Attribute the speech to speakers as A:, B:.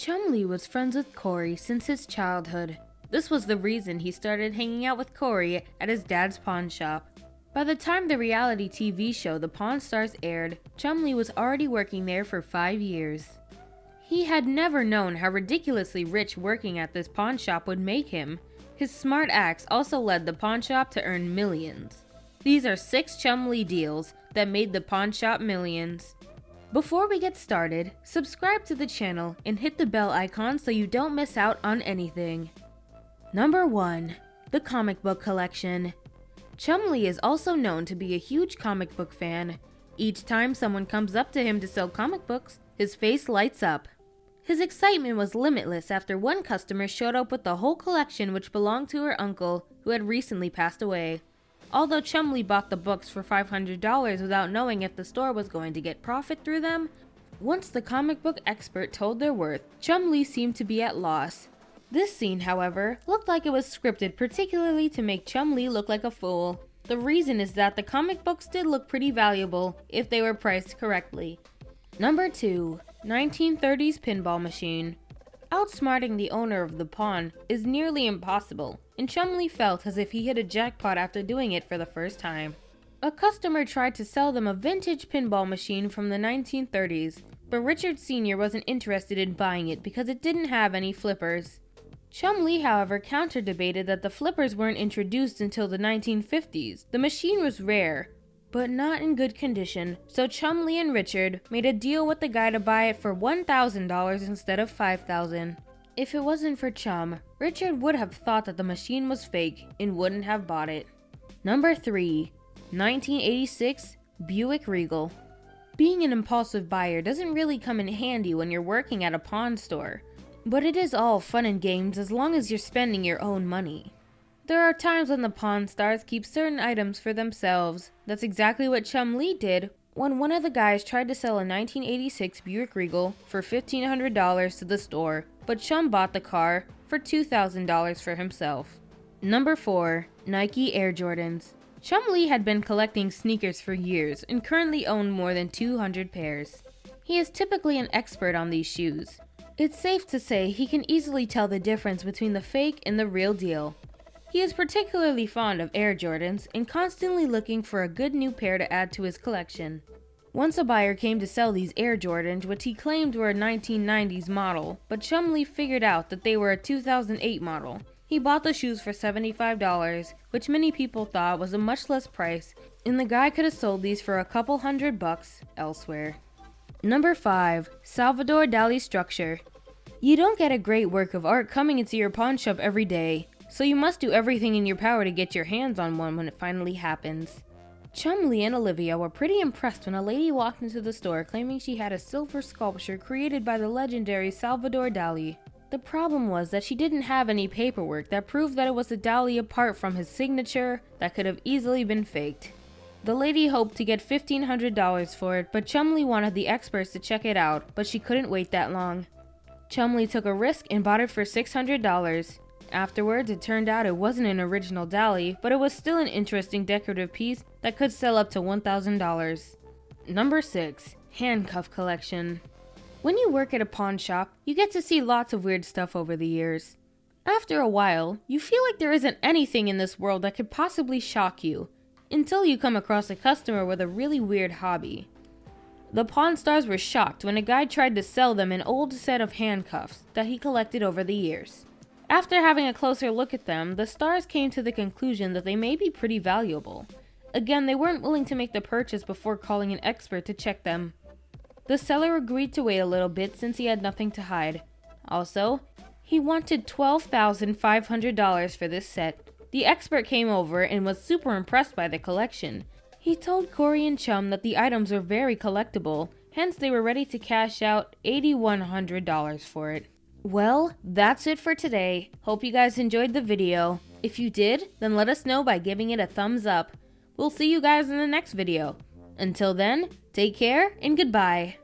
A: Chumlee was friends with Corey since his childhood. This was the reason he started hanging out with Corey at his dad's pawn shop. By the time the reality TV show The Pawn Stars aired, Chumlee was already working there for 5 years. He had never known how ridiculously rich working at this pawn shop would make him. His smart acts also led the pawn shop to earn millions. These are 6 Chumlee deals that made the pawn shop millions. Before we get started, subscribe to the channel and hit the bell icon so you don't miss out on anything. Number 1. The Comic Book Collection. Chumlee is also known to be a huge comic book fan. Each time someone comes up to him to sell comic books, his face lights up. His excitement was limitless after one customer showed up with the whole collection which belonged to her uncle, who had recently passed away. Although Chumlee bought the books for $500 without knowing if the store was going to get profit through them, once the comic book expert told their worth, Chumlee seemed to be at loss. This scene, however, looked like it was scripted particularly to make Chumlee look like a fool. The reason is that the comic books did look pretty valuable if they were priced correctly. Number 2. 1930s Pinball Machine. Outsmarting the owner of the pawn is nearly impossible, and Chumlee felt as if he hit a jackpot after doing it for the first time. A customer tried to sell them a vintage pinball machine from the 1930s, but Richard Sr. wasn't interested in buying it because it didn't have any flippers. Chumlee, however, counter-debated that the flippers weren't introduced until the 1950s. The machine was rare, but not in good condition, so Chumlee and Richard made a deal with the guy to buy it for $1,000 instead of $5,000. If it wasn't for Chum, Richard would have thought that the machine was fake and wouldn't have bought it. Number 3. 1986 Buick Regal. Being an impulsive buyer doesn't really come in handy when you're working at a pawn store, but it is all fun and games as long as you're spending your own money. There are times when the Pawn Stars keep certain items for themselves. That's exactly what Chumlee did when one of the guys tried to sell a 1986 Buick Regal for $1,500 to the store, but Chum bought the car for $2,000 for himself. Number 4. Nike Air Jordans. Chumlee had been collecting sneakers for years and currently owned more than 200 pairs. He is typically an expert on these shoes. It's safe to say he can easily tell the difference between the fake and the real deal. He is particularly fond of Air Jordans and constantly looking for a good new pair to add to his collection. Once a buyer came to sell these Air Jordans, which he claimed were a 1990s model, but Chumlee figured out that they were a 2008 model. He bought the shoes for $75, which many people thought was a much less price, and the guy could have sold these for a couple $100 elsewhere. Number 5. Salvador Dali Structure. You don't get a great work of art coming into your pawn shop every day, so you must do everything in your power to get your hands on one when it finally happens. Chumlee and Olivia were pretty impressed when a lady walked into the store claiming she had a silver sculpture created by the legendary Salvador Dali. The problem was that she didn't have any paperwork that proved that it was a Dali apart from his signature that could have easily been faked. The lady hoped to get $1,500 for it, but Chumlee wanted the experts to check it out, but she couldn't wait that long. Chumlee took a risk and bought it for $600. Afterwards, it turned out it wasn't an original Dali, but it was still an interesting decorative piece that could sell up to $1,000. Number 6. Handcuff Collection. When you work at a pawn shop, you get to see lots of weird stuff over the years. After a while, you feel like there isn't anything in this world that could possibly shock you, until you come across a customer with a really weird hobby. The Pawn Stars were shocked when a guy tried to sell them an old set of handcuffs that he collected over the years. After having a closer look at them, the Stars came to the conclusion that they may be pretty valuable. Again, they weren't willing to make the purchase before calling an expert to check them. The seller agreed to wait a little bit since he had nothing to hide. Also, he wanted $12,500 for this set. The expert came over and was super impressed by the collection. He told Corey and Chum that the items were very collectible, hence they were ready to cash out $8,100 for it. Well, that's it for today. Hope you guys enjoyed the video. If you did, then let us know by giving it a thumbs up. We'll see you guys in the next video. Until then, take care and goodbye.